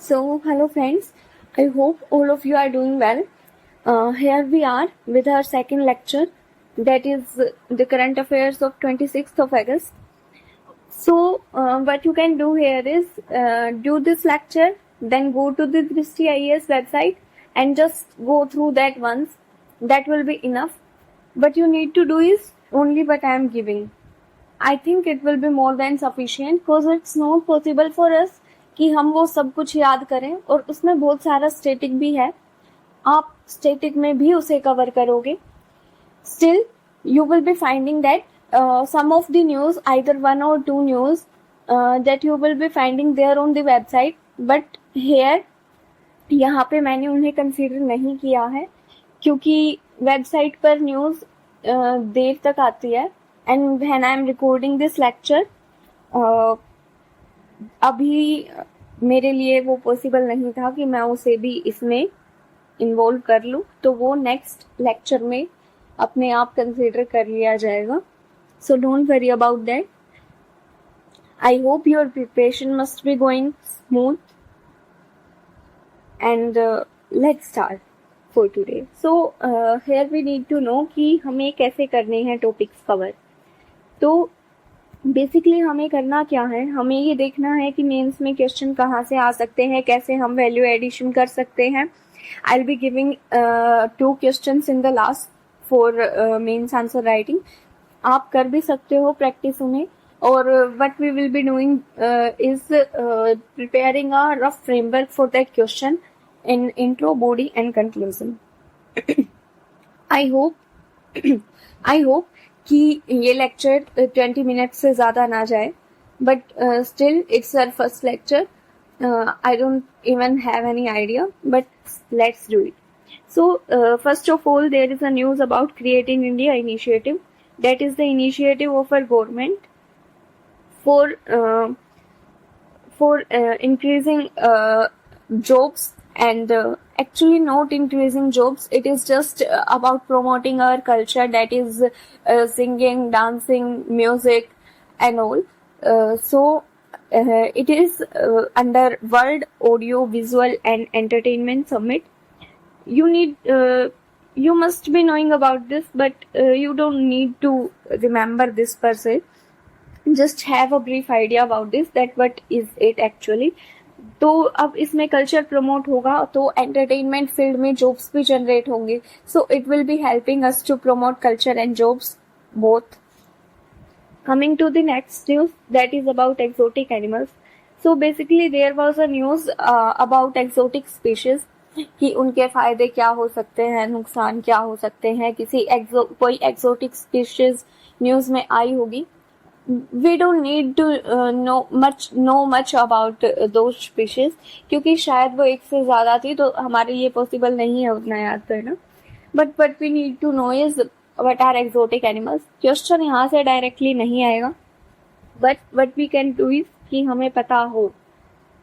So, hello friends. I hope all of you are doing well. Here we are with our second lecture, that is the current affairs of 26th of August. So, what you can do here is do this lecture, then go to the Drishti IAS website and just go through that once. That will be enough. What you need to do is only what I am giving. I think it will be more than sufficient because it's not possible for us कि हम वो सब कुछ याद करें, और उसमें बहुत सारा स्टैटिक भी है. आप स्टैटिक में भी उसे कवर करोगे. Still, you will be finding that some of the news, either one or two news, that you will be finding there on the website, but here यहाँ पे मैंने उन्हें कंसीडर नहीं किया है क्योंकि वेबसाइट पर न्यूज़ देर तक आती है. And when I am recording this lecture, अभी मेरे लिए वो पॉसिबल नहीं था कि मैं उसे भी इसमें इन्वॉल्व कर लूँ, तो वो नेक्स्ट लेक्चर में अपने आप कंसीडर कर लिया जाएगा. So don't worry about that. I hope your preparation must be going smooth. And let's start for today. So here we need to know कि हमें कैसे करने हैं टॉपिक्स कवर. तो बेसिकली हमें करना क्या है, हमें ये देखना है कि मेंस में क्वेश्चन कहाँ से आ सकते हैं, कैसे हम वैल्यू एडिशन कर सकते हैं. I will be giving 2 questions in the last for mains answer writing. आप कर भी सकते हो प्रैक्टिस उन्हें. और what we will be doing is preparing a rough framework for that question in intro, body and conclusion. I hope कि ये lecture 20 minute से ज़्यादा ना जाए, but still it's our first lecture. I don't even have any idea, but let's do it. So first of all, there is a news about Create in India initiative. That is the initiative of our government for increasing jobs, and actually not increasing jobs. It is just about promoting our culture, that is singing, dancing, music and all. So it is under World Audio Visual and Entertainment Summit. You must be knowing about this, but you don't need to remember this per se. Just have a brief idea about this, that what is it actually. तो अब इसमें culture promote होगा तो entertainment field में jobs भी generate होंगे. So it will be helping us to promote culture and jobs both. Coming to the next news, that is about exotic animals. So basically there was a news about exotic species कि उनके फायदे क्या हो सकते हैं, नुकसान क्या हो सकते हैं. कोई एक्सोटिक स्पीशीज न्यूज में आई होगी. We don't need to know much about those species, क्योंकि शायद वो एक से ज़्यादा थी तो हमारे लिए पॉसिबल नहीं है उतना याद करना. But what we need to know is what are exotic animals. Question यहाँ से डायरेक्टली नहीं आएगा, but what we can do is कि हमें पता हो.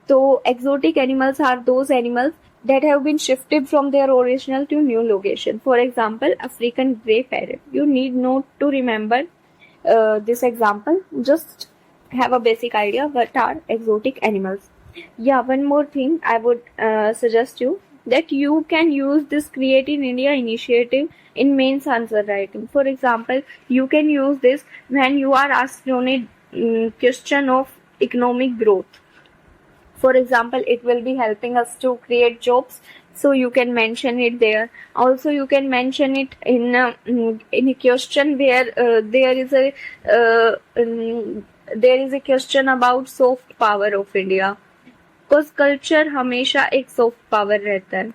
तो exotic animals are those animals that have been shifted from their original to new location. For example, African grey parrot. You need not to remember this example, just have a basic idea what are exotic animals. Yeah, one more thing I would suggest you, that you can use this Create in India initiative in mains answer writing. For example, you can use this when you are asked on a question of economic growth. For example, it will be helping us to create jobs, so you can mention it there. Also you can mention it in a question where there is a question about soft power of India, because culture हमेशा एक soft power रहता है.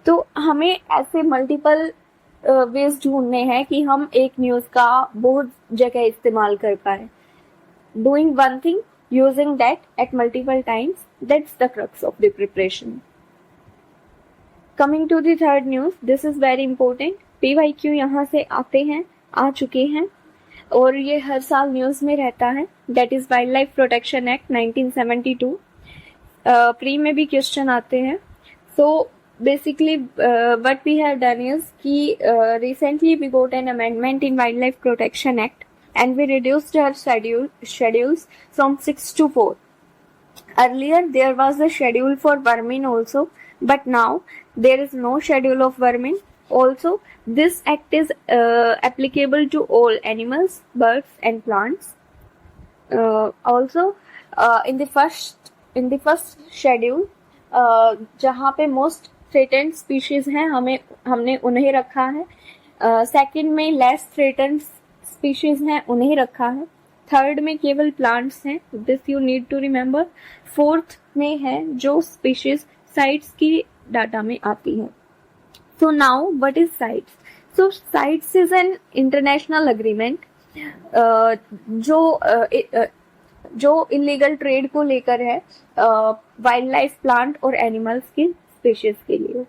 तो हमें ऐसे multiple ways ढूंढने हैं कि हम एक न्यूज का बहुत जगह इस्तेमाल कर पाए. Doing one thing, using that at multiple times, that's the crux of the preparation. Coming to the third news, this is very important. PYQ यहाँ से आ चुके हैं और ये हर साल न्यूज़ में रहता है. That is wild life protection act 1972. Pre में भी क्वेश्चन आते हैं. So basically what we have done is कि recently we got an amendment in Wildlife Protection Act and we reduced our schedules from 6 to 4. Earlier there was a schedule for vermin also, but now there is no schedule of vermin. Also, this act is applicable to all animals, birds, and plants. Also, in the first schedule, जहाँ पे most threatened species हैं हमने उन्हें रखा है. Second में less threatened species हैं उन्हें रखा है. थर्ड में केवल प्लांट्स हैं, this you need to remember. Fourth में है जो स्पीशीज साइट्स की डाटा में आती है. So now what is CITES? So CITES is an international agreement जो इलीगल ट्रेड को लेकर है वाइल्ड लाइफ, प्लांट और एनिमल्स की स्पीशीज के लिए.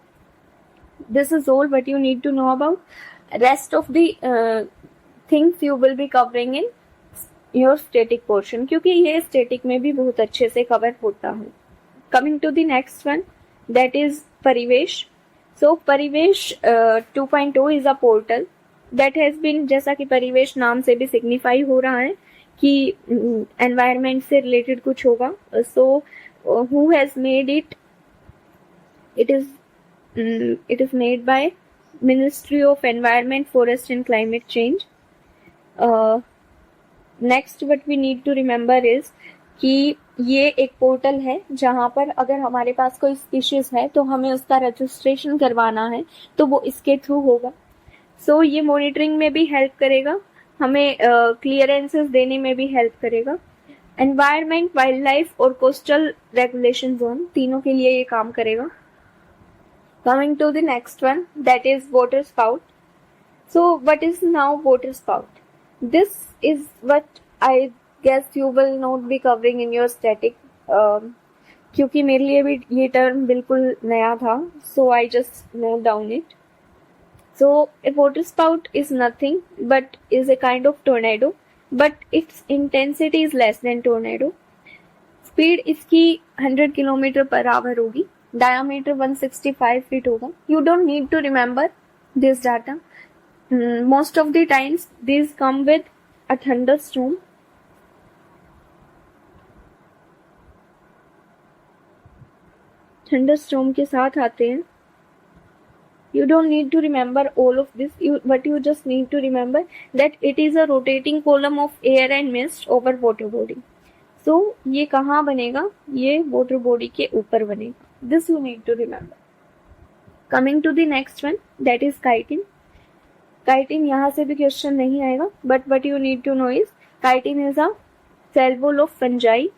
This is all what you need to know about. Rest of the things you will be covering in your static portion, क्योंकि ये स्टैटिक में भी बहुत अच्छे से कवर होता है. Coming to the next one, that is Parivesh. So Parivesh 2.0 is a portal that has been, जैसा कि परिवेश नाम से भी सिग्निफाई हो रहा है कि एनवायरमेंट से रिलेटेड कुछ होगा. So who has made it? It is made by ministry of environment, forest and climate change. Next what we need to remember is कि ये एक पोर्टल है जहां पर अगर हमारे पास कोई स्पीशीज है तो हमें उसका रजिस्ट्रेशन करवाना है तो वो इसके थ्रू होगा. सो ये मॉनिटरिंग में भी हेल्प करेगा, हमें क्लियरेंसेस देने में भी हेल्प करेगा. एनवायरमेंट, वाइल्ड लाइफ और कोस्टल रेगुलेशन जोन, तीनों के लिए ये काम करेगा. Coming to the next one, that is water spout. So what is now water spout? This is what I guess you will not be covering in your static, क्योंकि मेरे लिए भी ये टर्म बिल्कुल नया था, so I just note down it. So a water spout is nothing but is a kind of tornado, but its intensity is less than tornado. Speed इसकी 100 kilometre per hour होगी. Diameter 165 feet होगा. You don't need to remember this data. Most of the times these come with a thunderstorm. Thunderstorm के साथ आते हैं. You don't need to remember all of this, but you just need to remember that it is a rotating column of air and mist over water body. So ये कहाँ बनेगा? ये water body के ऊपर बनेगा. This you need to remember. Coming to the next one, that is chitin. Chitin यहाँ से भी क्वेश्चन नहीं आएगा, but what you need to no is chitin is a cell wall of fungi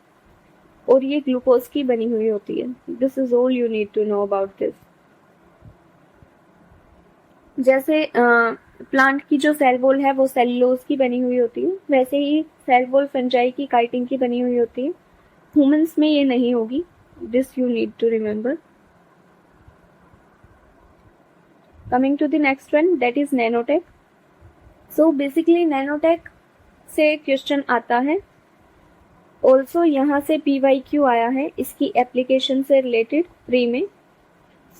और ये ग्लूकोज की बनी हुई होती है. This is all you need to know about this. जैसे प्लांट की जो सेल वॉल है वो सेलुलोज की बनी हुई होती है, वैसे ही सेल वॉल फंजाई की काइटिन की बनी हुई होती है. ह्यूमंस में ये नहीं होगी. This you need to remember. Coming to the next one, that is nanotech. So basically nanotech से क्वेश्चन आता है. Also यहाँ से PYQ आया है इसकी एप्लीकेशन से रिलेटेड प्री में.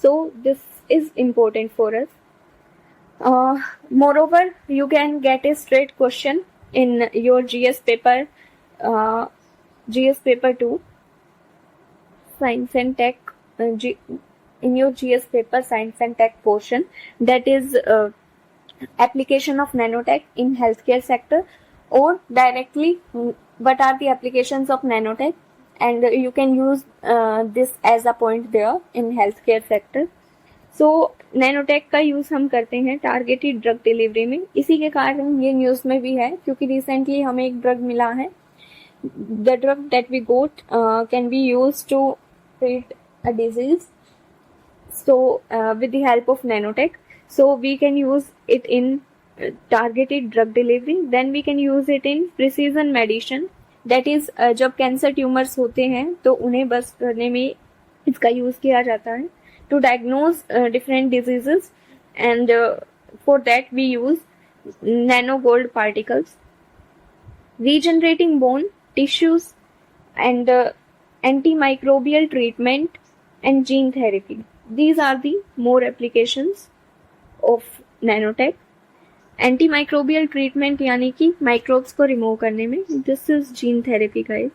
So this is important for us. Moreover, you can get a straight question in your GS paper, GS paper 2, Science and Tech, in your GS paper Science and Tech portion, that is application of nanotech in healthcare sector, or directly what are the applications of nanotech, and you can use this as a point there in healthcare sector. So nanotech का use हम करते हैं targeted drug delivery में. इसी के कारण ये news में भी है क्योंकि रिसेंटली हमें एक ड्रग मिला है. The drug that we got can be used to treat a disease. So with the help of nanotech, so we can use it in targeted drug delivery. Then we can use it in precision medicine. That is जब cancer tumours होते हैं तो उन्हें बस करने में इसका use किया जाता है to diagnose different diseases, and for that we use nano gold particles. Regenerating bone tissues and antimicrobial treatment and gene therapy. These are the more applications of nanotech. Antimicrobial treatment यानी कि microbes को remove करने में. This is gene therapy guys.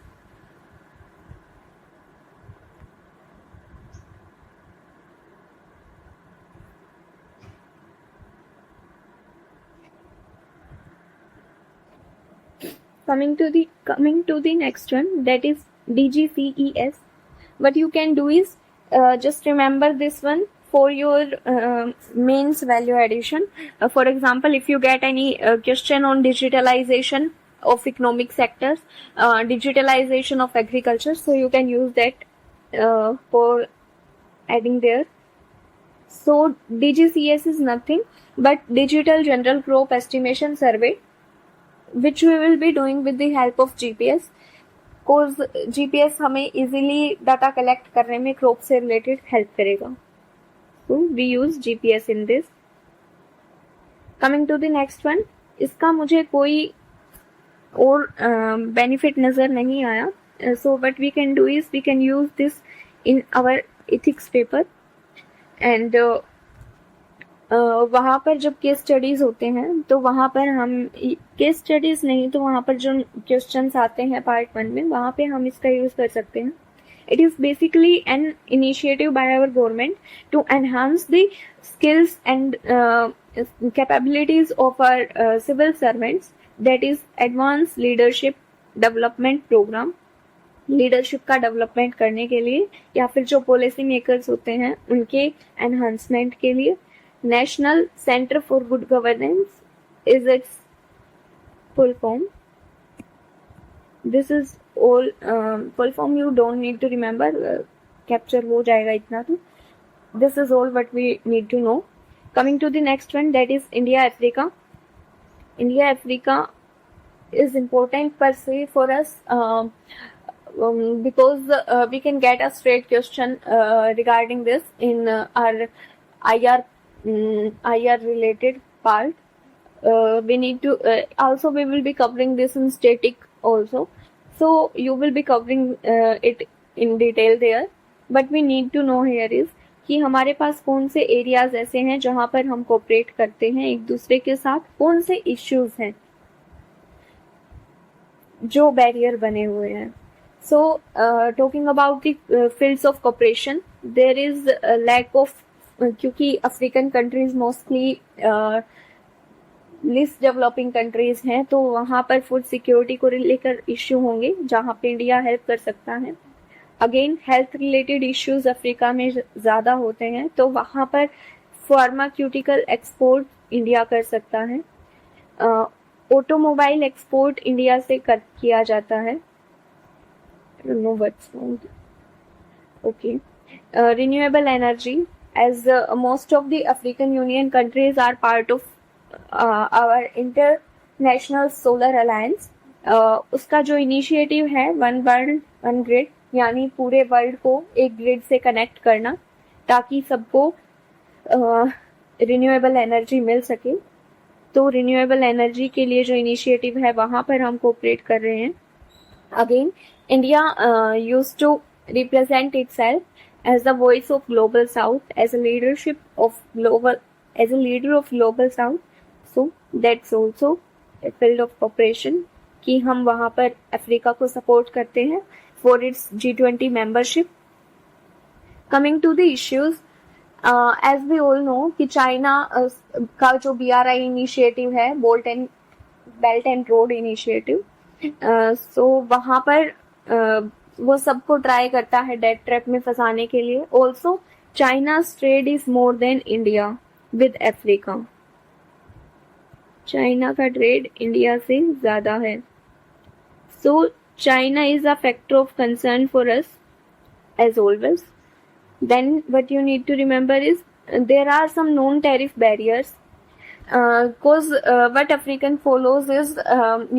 coming to the next one, that is DGCES. What you can do is just remember this one for your mains value addition. For example, if you get any question on digitalization of economic sectors, digitalization of agriculture, so you can use that for adding there. So DGCS is nothing but Digital General Crop Estimation Survey, which we will be doing with the help of GPS. Course GPS हमें easily data collect करने में crop से related help करेगा. So we use GPS in this. Coming to the next one, इसका मुझे कोई और benefit नजर नहीं आया. So what we can do is we can use this in our ethics paper. And वहाँ पर जब केस स्टडीज होते हैं तो वहाँ पर हम केस स्टडीज नहीं तो वहाँ पर जो क्वेश्चंस आते हैं पार्ट 1 में, वहाँ पे हम इसका यूज कर सकते हैं. It is basically an initiative by our government to enhance the skills and capabilities of our civil servants, that is advance leadership development programme. Leadership का डेवलपमेंट करने के लिए या फिर जो पॉलिसी मेकर्स होते हैं उनके एनहांसमेंट के लिए. National Center for Good Governance is its full form. This is all full form. You don't need to remember. Capture हो जाएगा इतना तो. This is all what we need to know. Coming to the next one, that is India Africa. India Africa is important per se for us because we can get a straight question regarding this in our IR related part. We need to also we will be covering this in static also, so you will be covering it in detail there. But we need to know here is कि हमारे पास कौन से areas ऐसे हैं जहां पर हम cooperate करते हैं एक दूसरे के साथ, कौन से इश्यूज हैं जो बैरियर बने हुए हैं. So talking about the fields of cooperation, there is lack of, क्योंकि African countries mostly list developing countries हैं तो वहाँ पर फूड सिक्योरिटी को लेकर इश्यू होंगे जहाँ पे इंडिया हेल्प कर सकता है. Again health related issues Africa में ज़्यादा होते हैं तो वहाँ पर फार्मास्यूटिकल एक्सपोर्ट इंडिया कर सकता है. ऑटोमोबाइल एक्सपोर्ट इंडिया से किया जाता है. Renewable energy, as most of the African Union countries are part of our international solar alliance. उसका जो इनिशिएटिव है वन वर्ल्ड वन ग्रिड, यानी पूरे वर्ल्ड को एक ग्रिड से कनेक्ट करना ताकि सबको रिन्यूएबल एनर्जी मिल सके. तो रिन्यूएबल एनर्जी के लिए जो इनिशिएटिव है वहाँ पर हम कोऑपरेट कर रहे हैं. Again India used to represent itself as the voice of global south, as a leader of global south. So that's also a field of cooperation कि हम वहाँ पर अफ्रीका को सपोर्ट करते हैं for its G20 membership. Coming to the issues, as we all know कि China का जो BRI इनिशिएटिव है, बेल्ट एंड रोड इनिशिएटिव, सो वहाँ पर वो सबको ट्राई करता है डेट ट्रैप में फंसाने के लिए. Also China's trade is more than India with Africa. China का ट्रेड इंडिया से ज्यादा है. So China is a factor of concern for us as always. Then what you need to remember is there are some non tariff barriers because what African follows is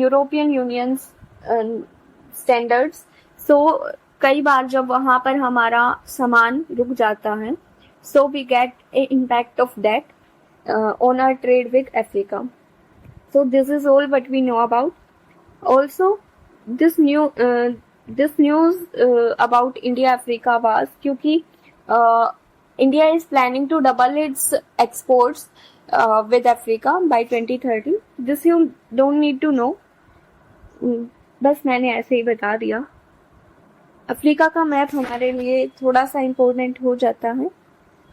European Union's standards. सो कई बार जब वहाँ पर हमारा सामान रुक जाता है, so we get a impact of that on our trade with Africa. So this is all what we know about. Also this news about India Africa was क्योंकि India is planning to double its exports with Africa by 2030. This you don't need to know, बस मैंने ऐसे ही बता दिया. Africa का map हमारे लिए थोड़ा सा इम्पोर्टेंट हो जाता है,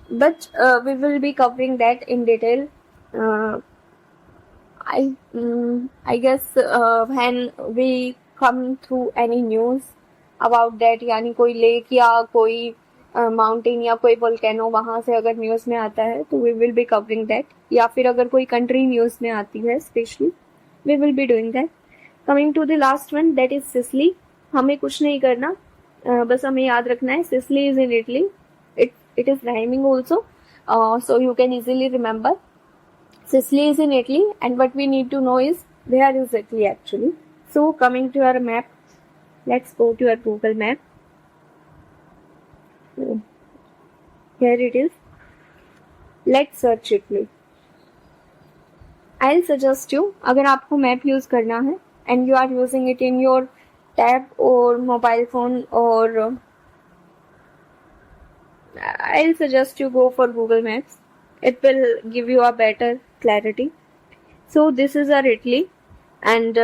but we will be covering that in detail I guess when we come through any news about that, यानी कोई लेक या कोई माउंटेन या कोई वोल्केनो वहां से अगर न्यूज में आता है तो we will be covering that, या फिर अगर कोई कंट्री न्यूज में आती है specially we will be doing that. Coming to the last one, that is Sicily. हमें कुछ नहीं करना, बस हमें याद रखना है Sicily is in Italy. It is rhyming also, so you can easily remember. Sicily is in Italy, and what we need to know is where is Italy actually. So coming to our map, let's go to our Google map. Here it is. Let's search Italy. I'll suggest you, अगर आपको map use करना है and you are using it in your tab or mobile phone, or I'll suggest you go for Google Maps. It will give you a better clarity. So this is our Italy, and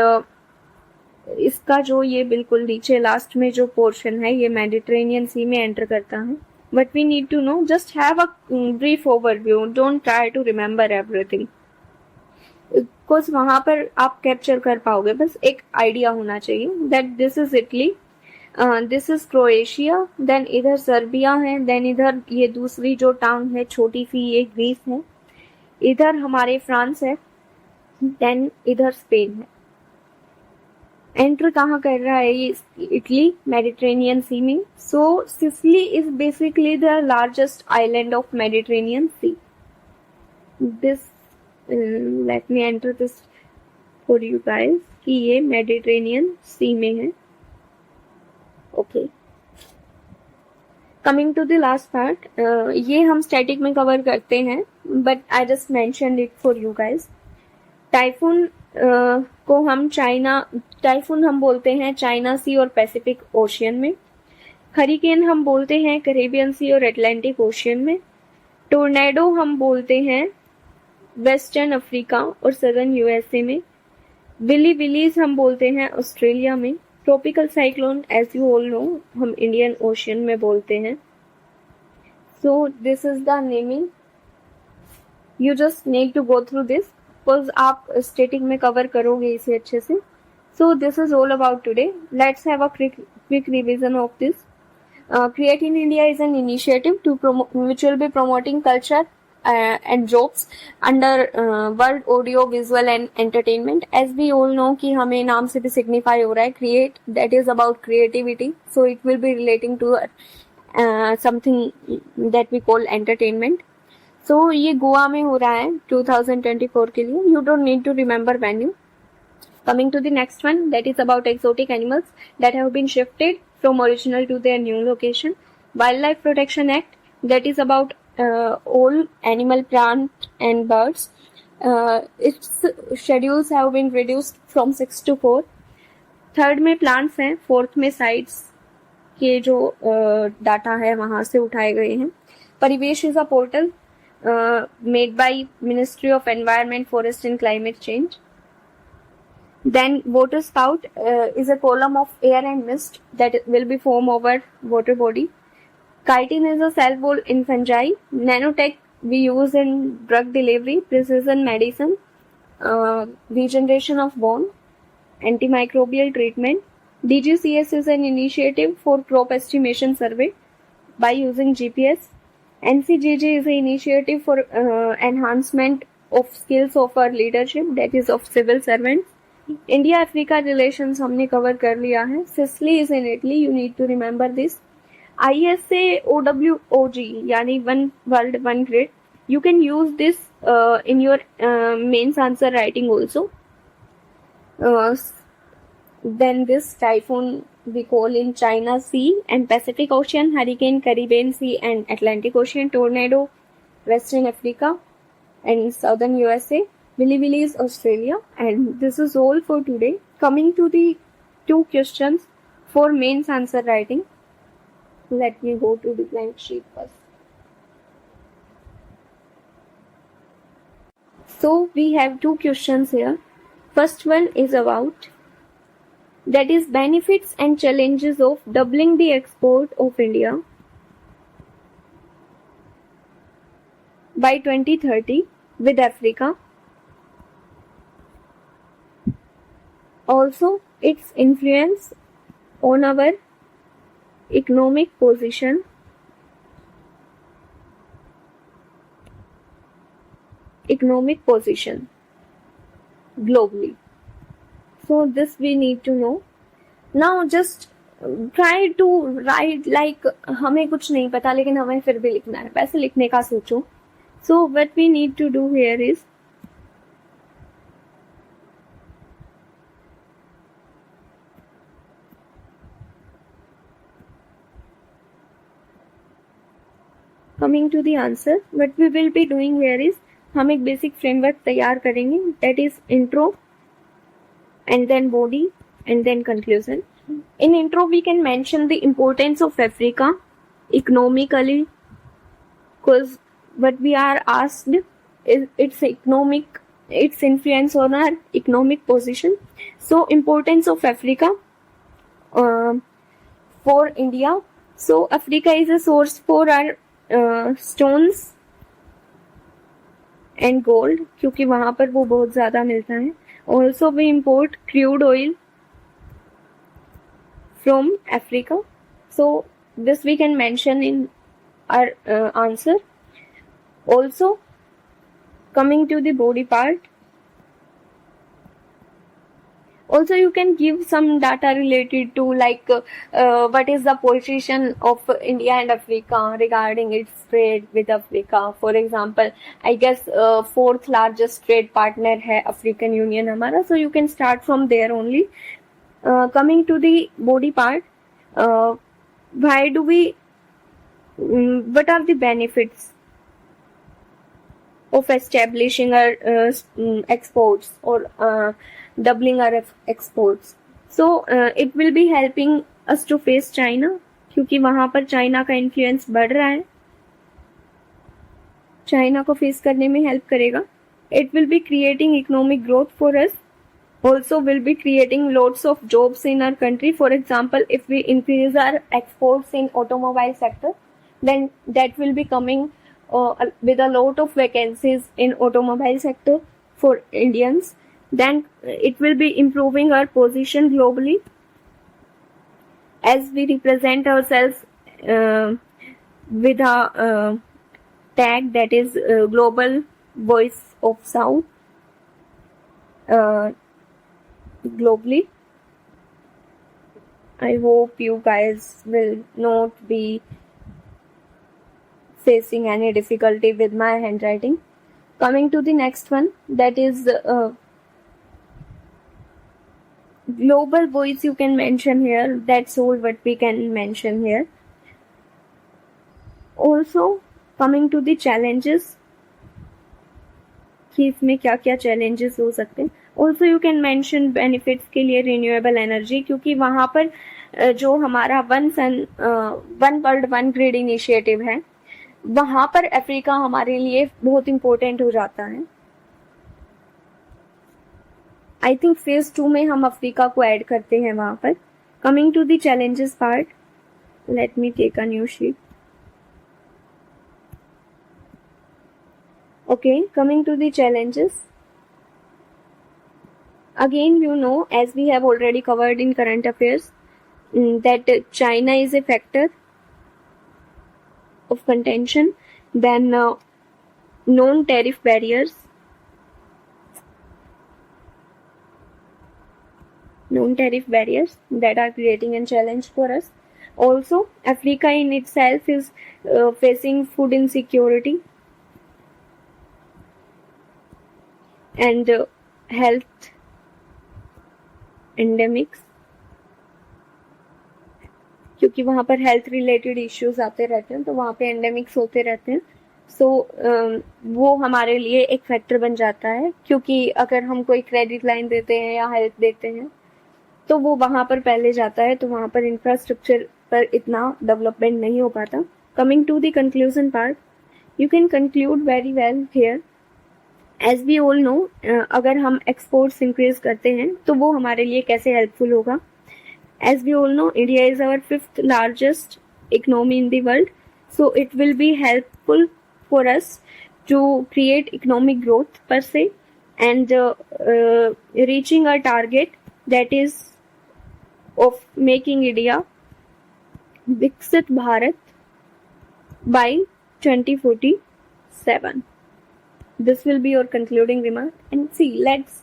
इसका जो ये बिल्कुल नीचे last में जो portion है ये Mediterranean sea में एंटर करता है. But we need to know, just have a brief overview, don't try to remember everything, because वहां पर आप कैप्चर कर पाओगे, बस एक आइडिया होना चाहिए that this is Italy, this is Croatia, then इधर सर्बिया है, देन इधर ये दूसरी जो टाउन है छोटी सी ये ग्रीस है, इधर हमारे फ्रांस है, देन इधर स्पेन है. एंटर कहाँ कर रहा है ये इटली? मेडिटेरेनियन सी में. So Sicily is basically the largest island of Mediterranean sea. This let me enter this for you guys कि ये मेडिटेरेनियन सी में है. Okay, coming to the last part, ये हम स्टैटिक में कवर करते हैं but I just mentioned it for you guys. Typhoon को हम टाइफून हम बोलते हैं चाइना सी और पैसिफिक ओशियन में. हरिकेन हम बोलते हैं कैरेबियन सी और अटलांटिक ओशियन में. टोर्नेडो हम बोलते हैं वेस्टर्न अफ्रीका और सदर्न यूएसए में. विलीज हम बोलते हैं ऑस्ट्रेलिया में. Tropical cyclone as you all know हम इंडियन ओशियन में बोलते हैं. So this is the naming, you just need to go through this because आप स्टैटिक में कवर करोगे इसे अच्छे से. So this is all about today. Let's have a quick revision of this. Create in India is an initiative to which will be promoting culture and jobs under world audio visual and entertainment. As we all know कि हमें नाम से भी signify हो रहा है create, that is about creativity, so it will be relating to something that we call entertainment. So ये गोवा में हो रहा है 2024 के लिए. You don't need to remember venue. Coming to the next one, that is about exotic animals that have been shifted from original to their new location. Wildlife Protection Act, that is about all animal, plant and birds. Its schedules have been reduced from 6 to 4. Third में plants हैं, fourth में sites के जो data है वहां से उठाए गए हैं. परिवेश is a portal made by Ministry of Environment, Forest and Climate Change. Then water spout is a column of air and mist that will be formed over water body. Chitin is a cell wall in fungi. Nanotech we use in drug delivery, precision medicine, regeneration of bone, antimicrobial treatment. DGCS is an initiative for crop estimation survey by using GPS. NCGG is an initiative for enhancement of skills of our leadership, that is of civil servants. India Africa relations हमने कवर कर लिया है. Sicily is in Italy, you need to remember this. ISA OWOG यानी one world one grid, you can use this in your mains answer writing also. Then this typhoon we call in China Sea and Pacific Ocean, hurricane Caribbean Sea and Atlantic Ocean, tornado Western Africa and Southern USA, Willy is Australia. And this is all for today. Coming to the 2 questions for mains answer writing. Let me go to the blank sheet first. So we have 2 questions here. First one is about, that is benefits and challenges of doubling the export of India by 2030 with Africa. Also, its influence on our economic position globally. So this we need to know. Now just try to write like हमें कुछ नहीं पता लेकिन हमें फिर भी लिखना है, वैसे लिखने का सोचो. So what we need to do here is coming to the answer. What we will be doing here is हम एक बेसिक फ्रेमवर्क तैयार करेंगे, that is intro and then body and then conclusion. In intro we can mention the importance of Africa economically, because what we are asked is its influence on our economic position. So importance of Africa for India. So Africa is a source for our stones and gold, क्योंकि वहाँ पर वो बहुत ज़्यादा मिलता है. Also we import crude oil from Africa. So this we can mention in our answer. Also, coming to the body part, also you can give some data related to like what is the position of India and Africa regarding its trade with Africa. For example, I guess fourth largest trade partner है African Union हमारा. So you can start from there only. Coming to the body part, why do we what are the benefits of establishing our exports or doubling our exports? So it will be helping us to face China, क्योंकि वहाँ पर China का influence बढ़ रहा है, China को face करने में हेल्प करेगा. It will be creating economic growth for us. Also will be creating lots of jobs in our country. For example, if we increase our exports in automobile sector, then that will be coming with a lot of vacancies in automobile sector for Indians. Then it will be improving our position globally, as we represent ourselves with a tag that is Global Voice of South globally. I hope you guys will not be facing any difficulty with my handwriting. Coming to the next one, that is global voice you can mention here. That's all what we can mention here. Also, coming to the challenges, कि इसमें क्या क्या challenges हो सकते हैं. Also you can mention benefits के लिए renewable energy, क्योंकि वहाँ पर जो हमारा one world one grid initiative है, वहाँ पर अफ्रीका हमारे लिए बहुत इम्पोर्टेंट हो जाता है. आई थिंक फेज 2 में हम अफ्रीका को ऐड करते हैं वहाँ पर. Coming to the challenges part, let me take a new sheet. Okay, coming to the challenges. Again, you know, as we have already covered in current affairs, that China is a factor of contention. Then non-tariff barriers. Non-tariff barriers that are creating a challenge for us. Also, Africa in itself is facing food insecurity and health endemics, क्योंकि वहाँ पर health related issues आते रहते हैं, तो वहाँ पे एंडेमिक्स होते रहते हैं. सो वो हमारे लिए एक फैक्टर बन जाता है, क्योंकि अगर हम कोई क्रेडिट लाइन देते हैं या हेल्प देते हैं तो वो वहाँ पर पहले जाता है, तो वहाँ पर इंफ्रास्ट्रक्चर पर इतना डेवलपमेंट नहीं हो पाता. Coming to the conclusion part, you can conclude very well here. As we all know, अगर हम एक्सपोर्ट्स इंक्रीज करते हैं तो वो हमारे लिए कैसे हेल्पफुल होगा. As we all know, India is our 5th largest economy in the world, so it will be helpful for us to create economic growth per se and reaching a target that is of making India Viksit Bharat by 2047. This will be your concluding remark. And see, let's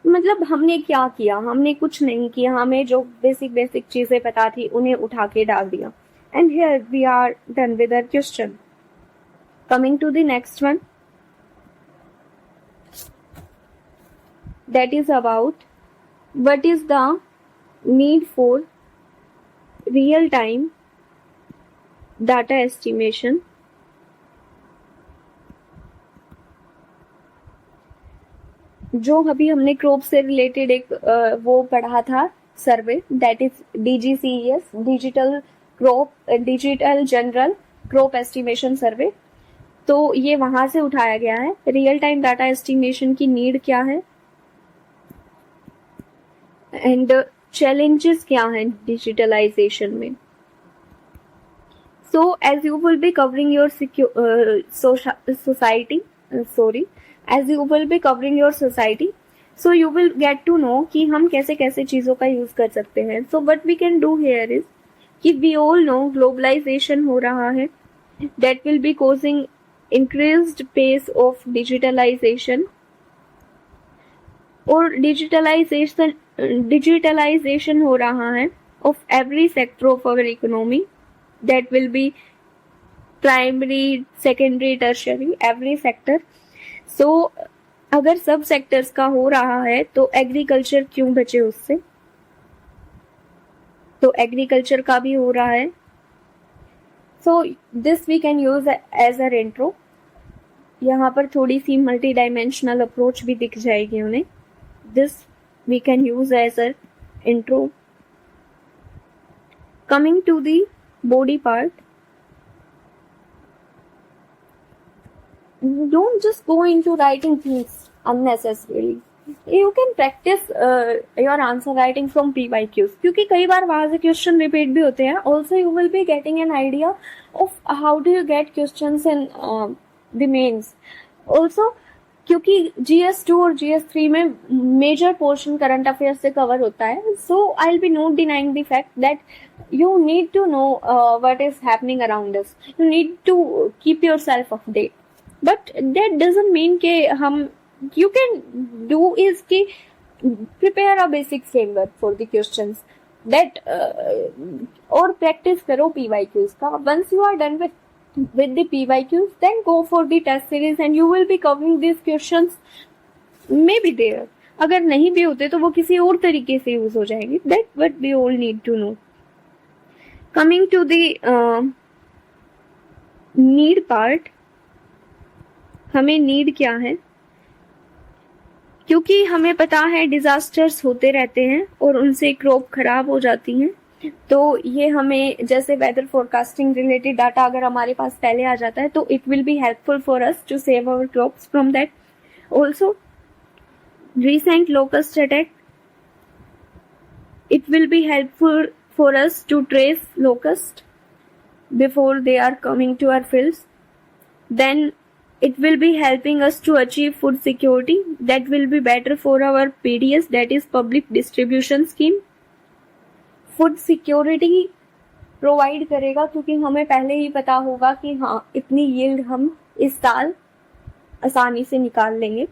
मतलब हमने क्या किया, हमने कुछ नहीं किया, हमें जो बेसिक चीजें पता थी उन्हें उठा के डाल दिया. And here we are done with our question. Coming to the next one, that is about what is the need for real time data estimation जो अभी हमने क्रॉप से रिलेटेड एक वो पढ़ा था survey, that is DGCES, digital general crop estimation survey. तो ये वहां से उठाया गया है. रियल टाइम डाटा एस्टिमेशन की नीड क्या है एंड चैलेंजेस क्या हैं डिजिटलाइजेशन में. So as you will be covering your society, so you will get to know कि हम कैसे कैसे चीजों का यूज कर सकते हैं. So what we can do here is कि we all know globalization हो रहा है, that will be causing increased pace of digitalization. और digitalization हो रहा है of every sector of our economy, that will be primary, secondary, tertiary, every sector. So अगर सब सेक्टर्स का हो रहा है तो एग्रीकल्चर क्यों बचे उससे. तो एग्रीकल्चर का भी हो रहा है. So this we can use as a intro. यहाँ पर थोड़ी सी मल्टी डायमेंशनल अप्रोच भी दिख जाएगी उन्हें. This we can use as a intro. Coming to the body part, don't just go into writing things unnecessarily. You can practice your answer writing from PYQs, क्योंकि कई बार वहां से क्वेश्चन रिपीट भी होते हैं. Also you will be getting an idea of how do you get questions in the mains. Also क्योंकि GS2 और GS3 में मेजर पोर्शन करंट अफेयर से कवर होता है. So I will be not denying the fact that you need to know what is happening around us. You need to keep yourself updated. But that doesn't mean कि हम you can do is कि prepare a basic framework for the questions that और practice करो PYQs का. Once you are done with the PYQs, then go for the test series and you will be covering these questions. Maybe there अगर नहीं भी होते तो वो किसी और तरीके से यूज हो जाएंगे. That what we all need to know. Coming to the need part, हमें नीड क्या है, क्योंकि हमें पता है डिजास्टर्स होते रहते हैं और उनसे क्रॉप खराब हो जाती हैं. तो ये हमें जैसे वेदर फोरकास्टिंग रिलेटेड डाटा अगर हमारे पास पहले आ जाता है तो it will be helpful for us to save our crops from that. Also recent locust attack, it will be helpful for us to trace locust before they are coming to our fields. Then it will be helping us to achieve food security. That will be better for our PDS, that is public distribution scheme. Food security provide करेगा क्योंकि हमें पहले ही पता होगा कि हाँ इतनी yield हम इस साल आसानी से निकाल लेंगे.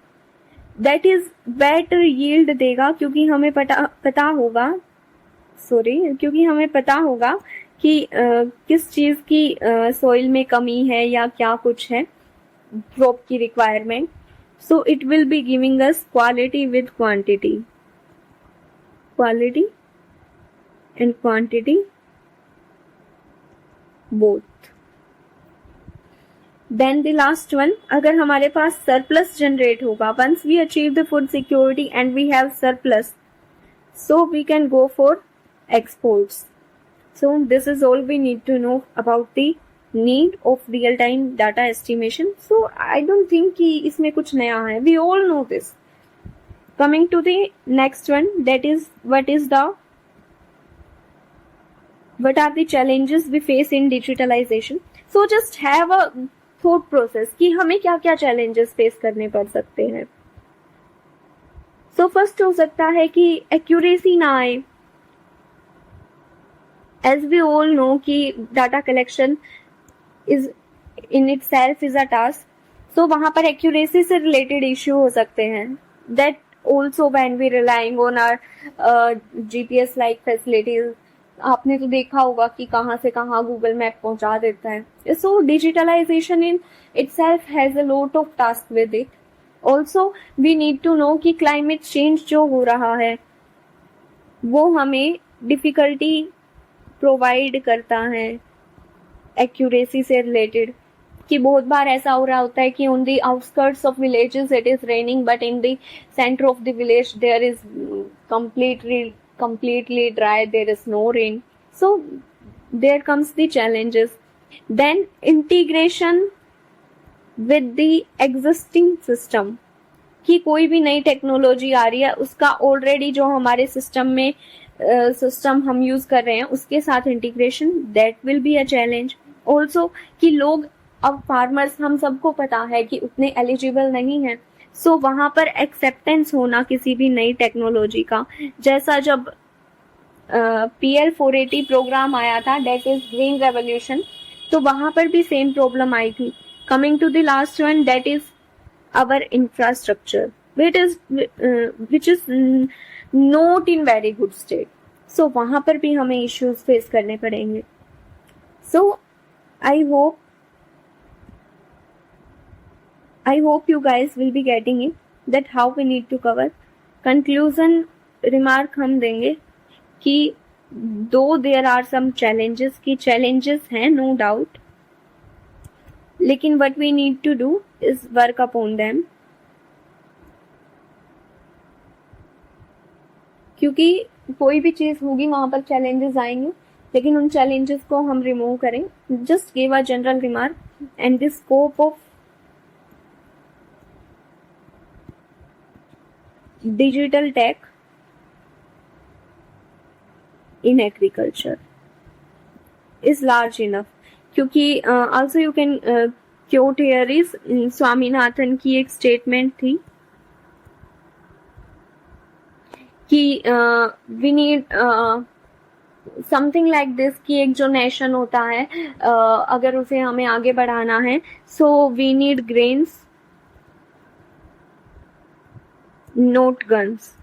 दैट इज बेटर यील्ड देगा क्योंकि हमें पता होगा कि किस चीज की सॉइल में कमी है या क्या कुछ है क्रॉप की requirement. So it will be giving us quality with quantity, quality and quantity both. Then the last one, अगर हमारे पास सरप्लस जनरेट होगा, once we achieve the food security and we have surplus, so we can go for exports. So this is all we need to know about the need of real time data estimation. So I don't think कि इसमें कुछ नया है. We all know this. Coming to the next one, that is what are the challenges we face in digitalization. So just have a thought process कि हमें क्या क्या challenges face करने पड़ सकते हैं. सो फर्स्ट हो सकता है कि एक्यूरेसी ना आए, एज वी ऑल नो कि data collection is in itself is a task, so वहां पर एक्यूरेसी से रिलेटेड इश्यू हो सकते हैं, that also when we relying on our GPS like facilities. आपने तो देखा होगा कि कहाँ से कहाँ गूगल मैप पहुंचा देता है। So digitalization in itself has a lot of task with it. Also we need to know कि क्लाइमेट चेंज जो हो रहा है वो हमें डिफिकल्टी प्रोवाइड करता है एक्यूरेसी से रिलेटेड, कि बहुत बार ऐसा हो रहा होता है कि on the outskirts of villages it is raining but in the centre of the village there is completely dry, there is no rain, so there comes the challenges. Then integration with the existing system, कि कोई भी नई technology आ रही है उसका already जो हमारे system में सिस्टम हम यूज कर रहे हैं उसके साथ integration, that will be a challenge. Also कि लोग, अब फार्मर्स हम सबको पता है कि उतने एलिजिबल नहीं है, सो वहां पर एक्सेप्टेंस होना किसी भी नई टेक्नोलॉजी का, जैसा जब PL 480 प्रोग्राम आया था, डेट इज ग्रीन रेवोल्यूशन, तो वहां पर भी सेम प्रॉब्लम आई थी। Coming to the last one, that is our infrastructure which is not in very good state, so वहां पर भी हमें issues face करने पड़ेंगे। So I hope you guys will be getting it that how we need to cover। conclusion remark हम देंगे कि though there are some challenges, कि challenges हैं no doubt, लेकिन what we need to do is work upon them, क्योंकि कोई भी चीज होगी वहां पर चैलेंजेस आएंगे, लेकिन उन चैलेंजेस को हम रिमूव करें। Just give a general remark and the scope of digital tech in agriculture is large enough, क्योंकि also you can quote here is Swaminathan की एक स्टेटमेंट थी कि we need something like this, कि एक जो नेशन होता है अगर उसे हमें आगे बढ़ाना है, so we need grains not guns.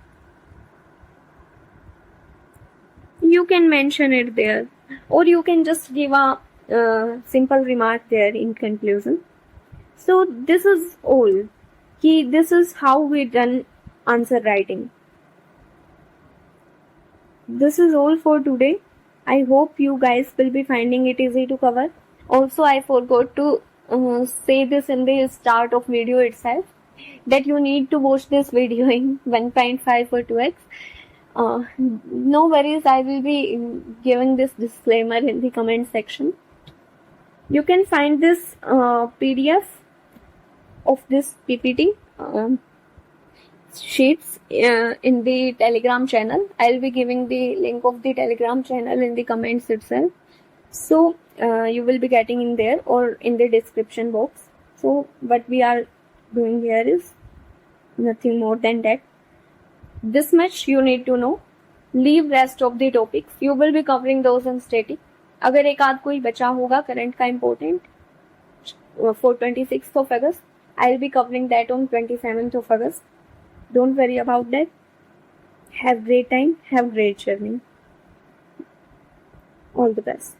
You can mention it there, or you can just give a simple remark there in conclusion. So this is all, कि this is how we done answer writing. This is all for today. I hope you guys will be finding it easy to cover. Also, I forgot to say this in the start of video itself, that you need to watch this video in 1.5 or 2x. No worries, I will be giving this disclaimer in the comment section. You can find this PDF of this PPT sheets in the Telegram channel. I'll be giving the link of the Telegram channel in the comments itself, so you will be getting in there or in the description box. So what we are doing here is nothing more than that. This much you need to know. Leave rest of the topics, you will be covering those in static. अगर एक आध कोई बचा होगा current का important for 26th of August, I'll be covering that on 27th of August. Don't worry about that. Have great time, have great journey. All the best.